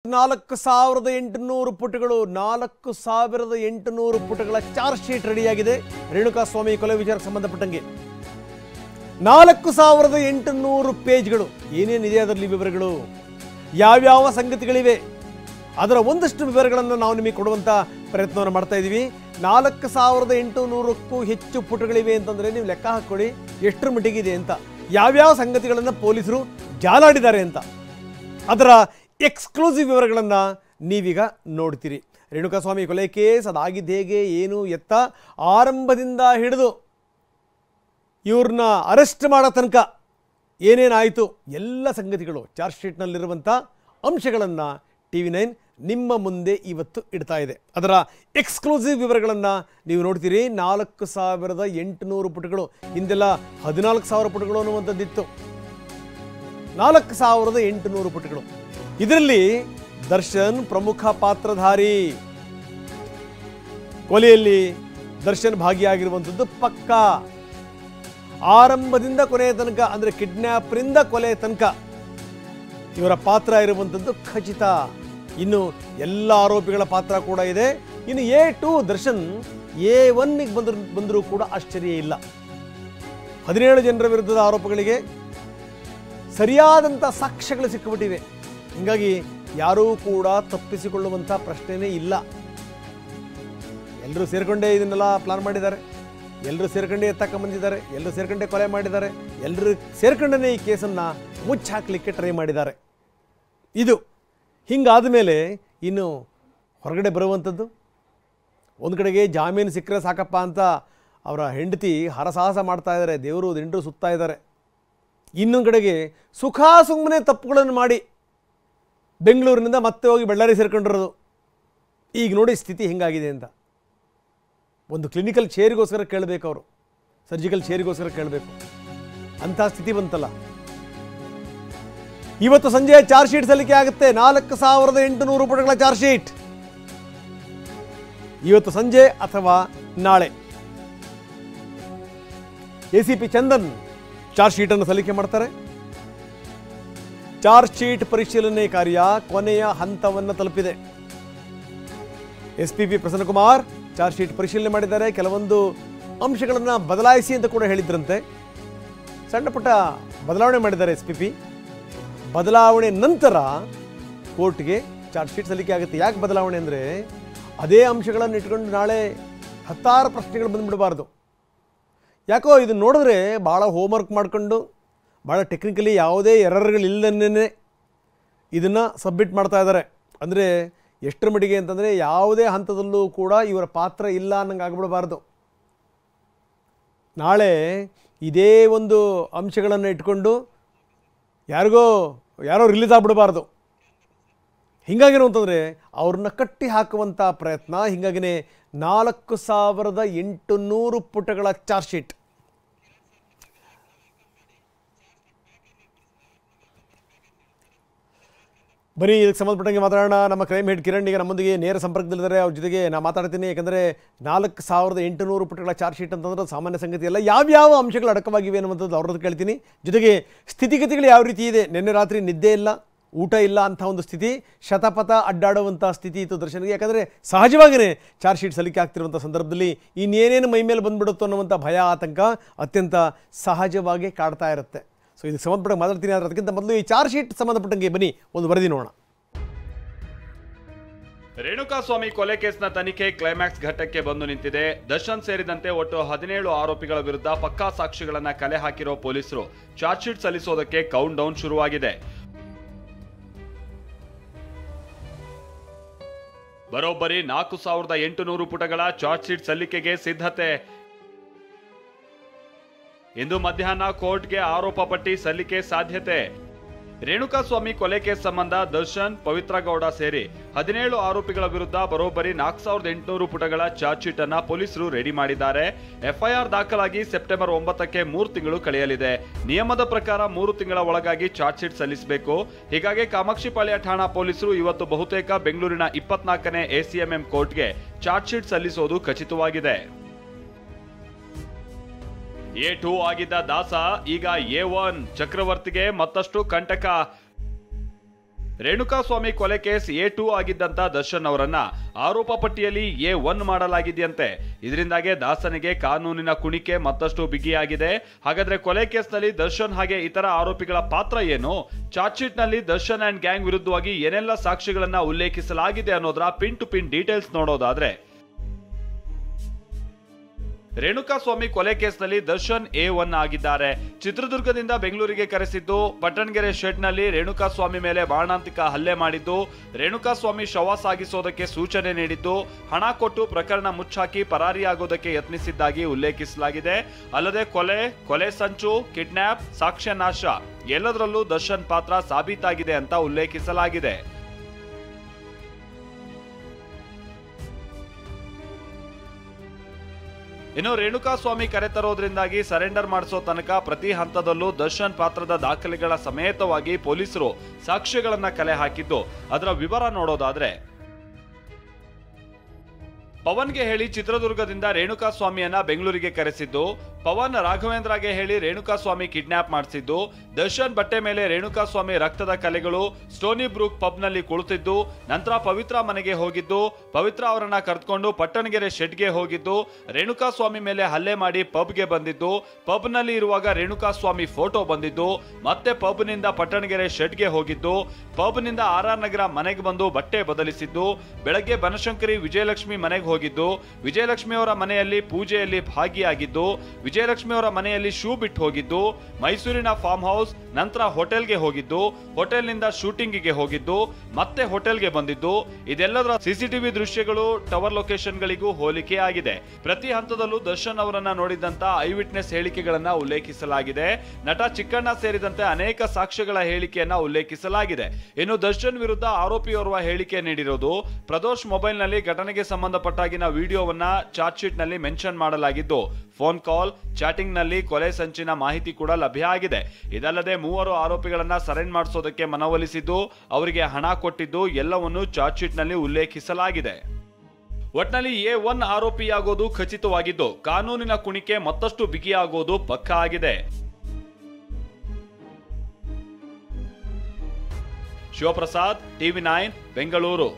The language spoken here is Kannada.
4800 ಪುಟಗಳು 4800 ಪುಟಗಳ ಚಾರ್ಜ್ ಶೀಟ್ ರೆಡಿಯಾಗಿದೆ ರೇಣುಕಾಸ್ವಾಮಿ ಕೊಲೆ ವಿಚಾರಕ್ಕೆ ಸಂಬಂಧಪಟ್ಟಂಗೆ 4800 ಪೇಜ್ಗಳು ಏನೇನಿದೆ ಅದರಲ್ಲಿ ವಿವರಗಳು ಯಾವ್ಯಾವ ಸಂಗತಿಗಳಿವೆ ಅದರ ಒಂದಷ್ಟು ವಿವರಗಳನ್ನು ನಾವು ನಿಮಗೆ ಕೊಡುವಂತ ಪ್ರಯತ್ನವನ್ನು ಮಾಡ್ತಾ ಇದ್ದೀವಿ 4800ಕ್ಕೂ ಹೆಚ್ಚು ಪುಟಗಳಿವೆ ಅಂತಂದ್ರೆ ನೀವು ಲೆಕ್ಕ ಹಾಕೊಳ್ಳಿ ಎಷ್ಟು ಮಟ್ಟಿಗಿದೆ ಅಂತ ಯಾವ್ಯಾವ ಸಂಗತಿಗಳನ್ನು ಪೊಲೀಸರು ಜಾಲಾಡಿದ್ದಾರೆ ಅಂತ ಅದರ ಎಕ್ಸ್ಕ್ಲೂಸಿವ್ ವಿವರಗಳನ್ನು ನೀವೀಗ ನೋಡ್ತೀರಿ ರೇಣುಕಾಸ್ವಾಮಿ ಕೊಲೆ ಕೇಸ್ ಅದಾಗಿದ್ದು ಹೇಗೆ ಏನು ಎತ್ತ ಆರಂಭದಿಂದ ಹಿಡಿದು ಇವ್ರನ್ನ ಅರೆಸ್ಟ್ ಮಾಡೋ ತನಕ ಏನೇನಾಯಿತು ಎಲ್ಲ ಸಂಗತಿಗಳು ಚಾರ್ಜ್ ಶೀಟ್ನಲ್ಲಿರುವಂಥ ಅಂಶಗಳನ್ನು TV9 ನಿಮ್ಮ ಮುಂದೆ ಇವತ್ತು ಇಡ್ತಾ ಇದೆ ಅದರ ಎಕ್ಸ್ಕ್ಲೂಸಿವ್ ವಿವರಗಳನ್ನು ನೀವು ನೋಡ್ತೀರಿ 4800 ಪುಟಗಳು ಹಿಂದೆಲ್ಲ 14000 ಪುಟಗಳು ಅನ್ನುವಂಥದ್ದಿತ್ತು 4800 ಪುಟಗಳು ಇದರಲ್ಲಿ ದರ್ಶನ್ ಪ್ರಮುಖ ಪಾತ್ರಧಾರಿ ಕೊಲೆಯಲ್ಲಿ ದರ್ಶನ್ ಭಾಗಿಯಾಗಿರುವಂಥದ್ದು ಪಕ್ಕಾ ಆರಂಭದಿಂದ ಕೊನೆಯ ತನಕ ಅಂದರೆ ಕಿಡ್ನ್ಯಾಪ್ರಿಂದ ಕೊಲೆ ತನಕ ಇವರ ಪಾತ್ರ ಇರುವಂಥದ್ದು ಖಚಿತ ಇನ್ನು ಎಲ್ಲ ಆರೋಪಿಗಳ ಪಾತ್ರ ಕೂಡ ಇದೆ ಇನ್ನು A2 ದರ್ಶನ್ A1ಗೆ ಬಂದರೂ ಕೂಡ ಆಶ್ಚರ್ಯ ಇಲ್ಲ 17 ಜನರ ವಿರುದ್ಧದ ಆರೋಪಗಳಿಗೆ ಸರಿಯಾದಂಥ ಸಾಕ್ಷ್ಯಗಳು ಸಿಕ್ಕಿಬಿಟ್ಟಿವೆ ಹೀಗಾಗಿ ಯಾರೂ ಕೂಡ ತಪ್ಪಿಸಿಕೊಳ್ಳುವಂಥ ಪ್ರಶ್ನೆನೇ ಇಲ್ಲ ಎಲ್ಲರೂ ಸೇರ್ಕೊಂಡೇ ಇದನ್ನೆಲ್ಲ ಪ್ಲಾನ್ ಮಾಡಿದ್ದಾರೆ ಎಲ್ಲರೂ ಸೇರ್ಕೊಂಡೇ ಎತ್ತಕ್ಕ ಬಂದಿದ್ದಾರೆ ಎಲ್ಲರೂ ಸೇರ್ಕೊಂಡೇ ಕೊಲೆ ಮಾಡಿದ್ದಾರೆ ಎಲ್ಲರೂ ಸೇರ್ಕೊಂಡೇ ಈ ಕೇಸನ್ನು ಮುಚ್ಚಾಕಲಿಕ್ಕೆ ಟ್ರೈ ಮಾಡಿದ್ದಾರೆ ಇದು ಹಿಂಗಾದ ಮೇಲೆ ಇನ್ನು ಹೊರಗಡೆ ಬರುವಂಥದ್ದು ಒಂದು ಕಡೆಗೆ ಜಾಮೀನು ಸಿಕ್ಕರೆ ಸಾಕಪ್ಪ ಅಂತ ಅವರ ಹೆಂಡತಿ ಹರಸಾಹಸ ಮಾಡ್ತಾ ಇದ್ದಾರೆ ದೇವರು ದಿಂಡ್ರು ಸುತ್ತಾ ಇದ್ದಾರೆ ಇನ್ನೊಂದು ಕಡೆಗೆ ಸುಖ ಸುಮ್ಮನೆ ತಪ್ಪುಗಳನ್ನು ಮಾಡಿ ಬೆಂಗಳೂರಿನಿಂದ ಮತ್ತೆ ಹೋಗಿ ಬಳ್ಳಾರಿ ಸೇರ್ಕೊಂಡಿರೋದು ಈಗ ನೋಡಿ ಸ್ಥಿತಿ ಹೆಂಗಾಗಿದೆ ಅಂತ ಒಂದು ಕ್ಲಿನಿಕಲ್ ಚೇರಿಗೋಸ್ಕರ ಕೇಳಬೇಕು ಅವರು ಸರ್ಜಿಕಲ್ ಚೇರಿಗೋಸ್ಕರ ಕೇಳಬೇಕು ಅಂಥ ಸ್ಥಿತಿ ಬಂತಲ್ಲ ಇವತ್ತು ಸಂಜೆ ಚಾರ್ಜ್ ಶೀಟ್ ಸಲ್ಲಿಕೆ ಆಗುತ್ತೆ 4800 ಪುಟಗಳ ಚಾರ್ಜ್ ಶೀಟ್ ಇವತ್ತು ಸಂಜೆ ಅಥವಾ ನಾಳೆ ACP ಚಂದನ್ ಚಾರ್ಜ್ ಶೀಟ್ ಅನ್ನು ಸಲ್ಲಿಕೆ ಮಾಡ್ತಾರೆ ಚಾರ್ಜ್ ಶೀಟ್ ಪರಿಶೀಲನೆ ಕಾರ್ಯ ಕೊನೆಯ ಹಂತವನ್ನು ತಲುಪಿದೆ SPP ಪ್ರಸನ್ನಕುಮಾರ್ ಚಾರ್ಜ್ ಶೀಟ್ ಪರಿಶೀಲನೆ ಮಾಡಿದ್ದಾರೆ ಕೆಲವೊಂದು ಅಂಶಗಳನ್ನು ಬದಲಾಯಿಸಿ ಅಂತ ಕೂಡ ಹೇಳಿದ್ರಂತೆ ಸಣ್ಣ ಪುಟ್ಟ ಬದಲಾವಣೆ ಮಾಡಿದ್ದಾರೆ SPP ಬದಲಾವಣೆ ನಂತರ ಕೋರ್ಟ್ಗೆ ಚಾರ್ಜ್ ಶೀಟ್ ಸಲ್ಲಿಕೆ ಆಗುತ್ತೆ ಯಾಕೆ ಬದಲಾವಣೆ ಅಂದರೆ ಅದೇ ಅಂಶಗಳನ್ನು ಇಟ್ಕೊಂಡು ನಾಳೆ 10 ಪ್ರಶ್ನೆಗಳು ಬಂದುಬಿಡಬಾರ್ದು ಯಾಕೋ ಇದನ್ನು ನೋಡಿದ್ರೆ ಭಾಳ ಹೋಮ್ವರ್ಕ್ ಮಾಡಿಕೊಂಡು ಭಾಳ ಟೆಕ್ನಿಕಲಿ ಯಾವುದೇ ಎರರ್ಗಳಿಲ್ಲದೇ ಇದನ್ನು ಸಬ್ಮಿಟ್ ಮಾಡ್ತಾ ಇದ್ದಾರೆ ಅಂದರೆ ಎಷ್ಟರ ಮಟ್ಟಿಗೆ ಅಂತಂದರೆ ಯಾವುದೇ ಹಂತದಲ್ಲೂ ಕೂಡ ಇವರ ಪಾತ್ರ ಇಲ್ಲ ಅನ್ನಂಗೆ ಆಗಿಬಿಡಬಾರ್ದು ನಾಳೆ ಇದೇ ಒಂದು ಅಂಶಗಳನ್ನು ಇಟ್ಕೊಂಡು ಯಾರೋ ರಿಲೀಸ್ ಆಗಿಬಿಡಬಾರ್ದು ಹೀಗಾಗೇನು ಅಂತಂದರೆ ಅವ್ರನ್ನ ಕಟ್ಟಿ ಹಾಕುವಂಥ ಪ್ರಯತ್ನ ಹೀಗಾಗಿನೇ 4800 ಪುಟಗಳ ಚಾರ್ಜ್ ಶೀಟ್ ಬನ್ನಿ ಇದಕ್ಕೆ ಸಂಬಂಧಪಟ್ಟಂಗೆ ಮಾತಾಡೋಣ ನಮ್ಮ ಕ್ರೈಮ್ ಹೆಡ್ ಕಿರಣ್ ಈಗ ನಮ್ಮೊಂದಿಗೆ ನೇರ ಸಂಪರ್ಕದಲ್ಲಿದ್ದಾರೆ ಅವ್ರ ಜೊತೆಗೆ ನಾನು ಮಾತಾಡ್ತೀನಿ ಯಾಕಂದರೆ 4800 ಪುಟಗಳ ಚಾರ್ಜ್ ಶೀಟ್ ಅಂತಂದ್ರೆ ಸಾಮಾನ್ಯ ಸಂಗತಿ ಅಲ್ಲ ಯಾವ್ಯಾವ ಅಂಶಗಳು ಅಡಕವಾಗಿವೆ ಅನ್ನುವಂಥದ್ದು ಅವ್ರದ್ದು ಕೇಳ್ತೀನಿ ಜೊತೆಗೆ ಸ್ಥಿತಿಗತಿಗಳು ಯಾವ ರೀತಿ ಇದೆ ನಿನ್ನೆ ರಾತ್ರಿ ನಿದ್ದೆ ಇಲ್ಲ ಊಟ ಇಲ್ಲ ಅಂಥ ಒಂದು ಸ್ಥಿತಿ ಶತಪಥ ಅಡ್ಡಾಡುವಂಥ ಸ್ಥಿತಿ ಇತ್ತು ದರ್ಶನ್ಗೆ ಯಾಕಂದರೆ ಸಹಜವಾಗಿಯೇ ಚಾರ್ಜ್ ಶೀಟ್ ಸಲ್ಲಿಕೆ ಆಗ್ತಿರುವಂಥ ಸಂದರ್ಭದಲ್ಲಿ ಇನ್ನೇನೇನು ಮೈ ಮೇಲೆ ಬಂದುಬಿಡುತ್ತೋ ಅನ್ನುವಂಥ ಭಯ ಆತಂಕ ಅತ್ಯಂತ ಸಹಜವಾಗಿ ಕಾಡ್ತಾ ಇರುತ್ತೆ ಸೊ ಇದಕ್ಕೆ ಸಂಬಂಧಪಟ್ಟಂಗೆ ಮಾತಾಡ್ತೀನಿ ಆದರೆ ಅದಕ್ಕಿಂತ ಮೊದಲು ಈ ಚಾರ್ಜ್ ಶೀಟ್ ಸಂಬಂಧಪಟ್ಟಂಗೆ ಬನ್ನಿ ಒಂದು ವರದಿ ನೋಡೋಣ ರೇಣುಕಾಸ್ವಾಮಿ ಕೊಲೆ ಕೇಸ್ನ ತನಿಖೆ ಕ್ಲೈಮ್ಯಾಕ್ಸ್ ಘಟ್ಟಕ್ಕೆ ಬಂದು ನಿಂತಿದೆ ದರ್ಶನ್ ಸೇರಿದಂತೆ ಒಟ್ಟು 17 ಆರೋಪಿಗಳ ವಿರುದ್ಧ ಪಕ್ಕಾ ಸಾಕ್ಷಿಗಳನ್ನ ಕಲೆ ಹಾಕಿರೋ ಪೊಲೀಸರು ಚಾರ್ಜ್ ಶೀಟ್ ಸಲ್ಲಿಸೋದಕ್ಕೆ ಕೌಂಟ್ ಡೌನ್ ಶುರುವಾಗಿದೆ ಬರೋಬ್ಬರಿ 4800 ಪುಟಗಳ ಚಾರ್ಜ್ ಶೀಟ್ ಸಲ್ಲಿಕೆಗೆ ಸಿದ್ಧತೆ ಇಂದು ಮಧ್ಯಾಹ್ನ ಕೋರ್ಟ್ಗೆ ಆರೋಪ ಪಟ್ಟಿ ಸಲ್ಲಿಕೆ ಸಾಧ್ಯತೆ ರೇಣುಕಾಸ್ವಾಮಿ ಕೊಲೆ ಕೇಸ್ ಸಂಬಂಧ ದರ್ಶನ್ ಪವಿತ್ರ ಗೌಡ ಸೇರಿ 17 ಆರೋಪಿಗಳ ವಿರುದ್ಧ ಬರೋಬ್ಬರಿ 4800 ಪುಟಗಳ ಚಾರ್ಜ್ ಶೀಟ್ ಅನ್ನ ಪೊಲೀಸರು ರೆಡಿ ಮಾಡಿದ್ದಾರೆ FIR ದಾಖಲಾಗಿ ಸೆಪ್ಟೆಂಬರ್ 9ಕ್ಕೆ 3 ತಿಂಗಳು ಕಳೆಯಲಿದೆ ನಿಯಮದ ಪ್ರಕಾರ 3 ತಿಂಗಳ ಒಳಗಾಗಿ ಚಾರ್ಜ್ ಶೀಟ್ ಸಲ್ಲಿಸಬೇಕು ಹೀಗಾಗಿ ಕಾಮಾಕ್ಷಿಪಾಳ್ಯ ಠಾಣಾ ಪೊಲೀಸರು ಇವತ್ತು ಬಹುತೇಕ ಬೆಂಗಳೂರಿನ 24ನೇ ACMM ಕೋರ್ಟ್ಗೆ ಚಾರ್ಜ್ ಶೀಟ್ ಸಲ್ಲಿಸೋದು ಖಚಿತವಾಗಿದೆ A2 ಆಗಿದ್ದ ದಾಸ ಈಗ A1 ಚಕ್ರವರ್ತಿಗೆ ಮತ್ತಷ್ಟು ಕಂಟಕ ರೇಣುಕಾಸ್ವಾಮಿ ಕೊಲೆ ಕೇಸ್ A2 ಆಗಿದ್ದಂತ ದರ್ಶನ್ ಅವರನ್ನ ಆರೋಪ ಪಟ್ಟಿಯಲ್ಲಿ A1 ಮಾಡಲಾಗಿದೆಯಂತೆ. ಇದರಿಂದಾಗಿ ದಾಸನಿಗೆ ಕಾನೂನಿನ ಕುಣಿಕೆ ಮತ್ತಷ್ಟು ಬಿಗಿಯಾಗಿದೆ. ಹಾಗಾದ್ರೆ ಕೊಲೆ ಕೇಸ್ನಲ್ಲಿ ದರ್ಶನ್ ಹಾಗೆ ಇತರ ಆರೋಪಿಗಳ ಪಾತ್ರ ಏನು? ಚಾರ್ಜ್ ಶೀಟ್ ನಲ್ಲಿ ದರ್ಶನ್ ಅಂಡ್ ಗ್ಯಾಂಗ್ ವಿರುದ್ಧವಾಗಿ ಏನೆಲ್ಲ ಸಾಕ್ಷಿಗಳನ್ನ ಉಲ್ಲೇಖಿಸಲಾಗಿದೆ ಅನ್ನೋದರ ಪಿನ್ ಟು ಪಿನ್ ಡೀಟೇಲ್ಸ್ ನೋಡೋದಾದ್ರೆ, ರೇಣುಕಾಸ್ವಾಮಿ ಕೊಲೆ ಕೇಸ್ನಲ್ಲಿ ದರ್ಶನ್ A1 ಆಗಿದ್ದಾರೆ. ಚಿತ್ರದುರ್ಗದಿಂದ ಬೆಂಗಳೂರಿಗೆ ಕರೆಸಿದ್ದು, ಪಟ್ಟಣಗೆರೆ ಶೆಡ್ ನಲ್ಲಿ ರೇಣುಕಾಸ್ವಾಮಿ ಮೇಲೆ ಬಾಣಾಂತಿಕ ಹಲ್ಲೆ ಮಾಡಿದ್ದು, ರೇಣುಕಾಸ್ವಾಮಿ ಶವ ಸಾಗಿಸೋದಕ್ಕೆ ಸೂಚನೆ ನೀಡಿದ್ದು, ಹಣ ಕೊಟ್ಟು ಪ್ರಕರಣ ಮುಚ್ಚಾಕಿ ಪರಾರಿಯಾಗೋದಕ್ಕೆ ಯತ್ನಿಸಿದ್ದಾಗಿ ಉಲ್ಲೇಖಿಸಲಾಗಿದೆ. ಅಲ್ಲದೆ ಕೊಲೆ ಸಂಚು, ಕಿಡ್ನಾಪ್, ಸಾಕ್ಷ್ಯ ನಾಶ ಎಲ್ಲದರಲ್ಲೂ ದರ್ಶನ್ ಪಾತ್ರ ಸಾಬೀತಾಗಿದೆ ಅಂತ ಉಲ್ಲೇಖಿಸಲಾಗಿದೆ. ಇನ್ನು ರೇಣುಕಾಸ್ವಾಮಿ ಕರೆತರೋದ್ರಿಂದಾಗಿ ಸರೆಂಡರ್ ಮಾಡಿಸೋ ತನಕ ಪ್ರತಿ ಹಂತದಲ್ಲೂ ದರ್ಶನ್ ಪಾತ್ರದ ದಾಖಲೆಗಳ ಸಮೇತವಾಗಿ ಪೊಲೀಸರು ಸಾಕ್ಷ್ಯಗಳನ್ನ ಕಲೆ ಹಾಕಿದ್ದು, ಅದರ ವಿವರ ನೋಡೋದಾದ್ರೆ, ಪವನ್ಗೆ ಹೇಳಿ ಚಿತ್ರದುರ್ಗದಿಂದ ರೇಣುಕಾಸ್ವಾಮಿಯನ್ನ ಬೆಂಗಳೂರಿಗೆ ಕರೆಸಿದ್ದು, ಪವನ್ ರಾಘವೇಂದ್ರಗೆ ಹೇಳಿ ರೇಣುಕಾಸ್ವಾಮಿ ಕಿಡ್ನಾಪ್ ಮಾಡಿಸಿದ್ದು, ದರ್ಶನ್ ಬಟ್ಟೆ ಮೇಲೆ ರೇಣುಕಾಸ್ವಾಮಿ ರಕ್ತದ ಕಲೆಗಳು ಸ್ಟೋನಿ ಬ್ರೂಕ್ ಪಬ್ ನಲ್ಲಿ ಕುಳಿತಿದ್ದು, ನಂತರ ಪವಿತ್ರ ಮನೆಗೆ ಹೋಗಿದ್ದು, ಪವಿತ್ರ ಅವರನ್ನ ಕರೆದುಕೊಂಡು ಪಟ್ಟಣಗೆರೆ ಶೆಡ್ಗೆ ಹೋಗಿದ್ದು, ರೇಣುಕಾಸ್ವಾಮಿ ಮೇಲೆ ಹಲ್ಲೆ ಮಾಡಿ ಪಬ್ಗೆ ಬಂದಿದ್ದು, ಪಬ್ ನಲ್ಲಿ ಇರುವಾಗ ರೇಣುಕಾಸ್ವಾಮಿ ಫೋಟೋ ಬಂದಿದ್ದು, ಮತ್ತೆ ಪಬ್ ನಿಂದ ಪಟ್ಟಣಗೆರೆ ಶೆಡ್ಗೆ ಹೋಗಿದ್ದು, ಪಬ್ ನಿಂದ RR ನಗರ ಮನೆಗೆ ಬಂದು ಬಟ್ಟೆ ಬದಲಿಸಿದ್ದು, ಬೆಳಗ್ಗೆ ಬನಶಂಕರಿ ವಿಜಯಲಕ್ಷ್ಮಿ ಮನೆಗೆ ಹೋಗಿದ್ದು, ವಿಜಯಲಕ್ಷ್ಮಿ ಅವರ ಮನೆಯಲ್ಲಿ ಪೂಜೆಯಲ್ಲಿ ಭಾಗಿಯಾಗಿದ್ದು, ವಿಜಯಲಕ್ಷ್ಮಿ ಅವರ ಮನೆಯಲ್ಲಿ ಶೂ ಬಿಟ್ಟು ಹೋಗಿದ್ದು, ಮೈಸೂರಿನ ಫಾರ್ಮ್ ಹೌಸ್, ನಂತರ ಹೋಟೆಲ್ಗೆ ಹೋಗಿದ್ದು, ಹೋಟೆಲ್ನಿಂದ ಶೂಟಿಂಗಿಗೆ ಹೋಗಿದ್ದು, ಮತ್ತೆ ಹೋಟೆಲ್ಗೆ ಬಂದಿದ್ದು, ಇದೆಲ್ಲದರ CCTV ದೃಶ್ಯಗಳು ಟವರ್ ಲೊಕೇಶನ್ಗಳಿಗೂ ಹೋಲಿಕೆ ಆಗಿದೆ. ಪ್ರತಿ ಹಂತದಲ್ಲೂ ದರ್ಶನ್ ಅವರನ್ನ ನೋಡಿದಂತ ಐ ವಿಟ್ನೆಸ್ ಹೇಳಿಕೆಗಳನ್ನ ಉಲ್ಲೇಖಿಸಲಾಗಿದೆ. ನಟ ಚಿಕ್ಕಣ್ಣ ಸೇರಿದಂತೆ ಅನೇಕ ಸಾಕ್ಷ್ಯಗಳ ಹೇಳಿಕೆಯನ್ನ ಉಲ್ಲೇಖಿಸಲಾಗಿದೆ. ಇನ್ನು ದರ್ಶನ್ ವಿರುದ್ಧ ಆರೋಪಿಯೋರ್ವ ಹೇಳಿಕೆ ನೀಡಿರೋದು, ಪ್ರದೋಷ್ ಮೊಬೈಲ್ ನಲ್ಲಿ ಘಟನೆಗೆ ಸಂಬಂಧಪಟ್ಟಾಗಿನ ವಿಡಿಯೋವನ್ನ ಚಾರ್ಜ್ ಶೀಟ್ ನಲ್ಲಿ ಮೆನ್ಷನ್ ಮಾಡಲಾಗಿದ್ದು, ಫೋನ್ ಕಾಲ್, ಚಾಟಿಂಗ್ ನಲ್ಲಿ ಕೊಲೆ ಸಂಚಿನ ಮಾಹಿತಿ ಕೂಡ ಲಭ್ಯ ಆಗಿದೆ. ಇದಲ್ಲದೆ 3 ಆರೋಪಿಗಳನ್ನ ಸರೆಂಡರ್ ಮಾಡಿಸೋದಕ್ಕೆ ಮನವೊಲಿಸಿದ್ದು, ಅವರಿಗೆ ಹಣ ಕೊಟ್ಟಿದ್ದು ಎಲ್ಲವನ್ನು ಚಾರ್ಜ್ ಶೀಟ್ ನಲ್ಲಿ ಉಲ್ಲೇಖಿಸಲಾಗಿದೆ. ಒಟ್ನಲ್ಲಿ A1 ಆರೋಪಿಯಾಗೋದು ಖಚಿತವಾಗಿದ್ದು, ಕಾನೂನಿನ ಕುಣಿಕೆ ಮತ್ತಷ್ಟು ಬಿಗಿಯಾಗೋದು ಪಕ್ಕಾ ಆಗಿದೆ. ಶಿವಪ್ರಸಾದ್, TV9 ಬೆಂಗಳೂರು.